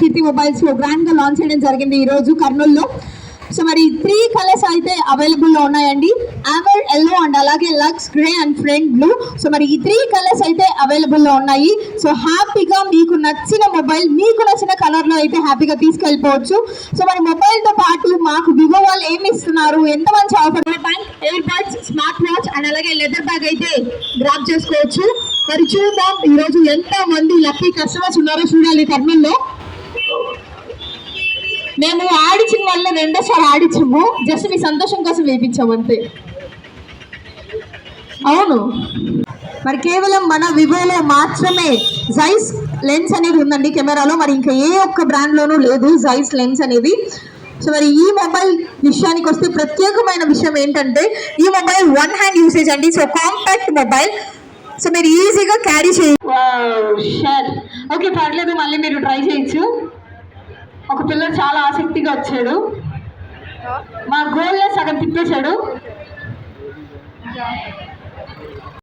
కీర్తి mobiles లో grand గా launch చేయడం జరిగింది ఈ రోజు కర్నూలులో. సో మరి 3 కలర్స్ అయితే అవైలబుల్ లో ఉన్నాయండి, ఆమర్ ఎల్లో అండ్ అలాగే lux grey and French blue. So మరి ఈ 3 కలర్స్ అయితే అవైలబుల్ లో ఉన్నాయి. సో హ్యాపీగా మీకు నచ్చిన మొబైల్ మీకు నచ్చిన కలర్ లో అయితే హ్యాపీగా తీసుకెళ్ళిపోవచ్చు. సో మరి మొబైల్ తో పాటు మాకు వివో వాళ్ళు ఏమి ఇస్తున్నారు, ఎంత మంచి offer, bank air buds, smart watch and అలాగే లెదర్ బ్యాగ్ అయితే గ్రాప్ చేసుకోవచ్చు. మరి చూద్దాం ఈ రోజు ఎంత మంది లక్కీ కస్టమర్స్ ఉన్నారో చూడాలి కర్నూలులో. మేము ఆడిచిన వల్ల రెండోసారి ఆడించాము, జస్ట్ మీ సంతోషం కోసం వేయించాము అంతే. అవును, మరి కేవలం మన వివోలో మాత్రమే జైస్ లెన్స్ అనేది ఉందండి కెమెరాలో, మరి ఇంకా ఏ ఒక్క బ్రాండ్లోనూ లేదు జైస్ లెన్స్ అనేది. సో మరి ఈ మొబైల్ విషయానికి వస్తే ప్రత్యేకమైన విషయం ఏంటంటే ఈ మొబైల్ 1 హ్యాండ్ యూసేజ్ అండి. సో కాంపాక్ట్ మొబైల్, సో మీరు ఈజీగా క్యారీ చేయొచ్చు. ఓకే పర్లేదు, మళ్ళీ మీరు ట్రై చేయొచ్చు. ఒక పిల్లలు చాలా ఆసక్తిగా వచ్చాడు, మా గోల్నే సగం తిప్పేశాడు.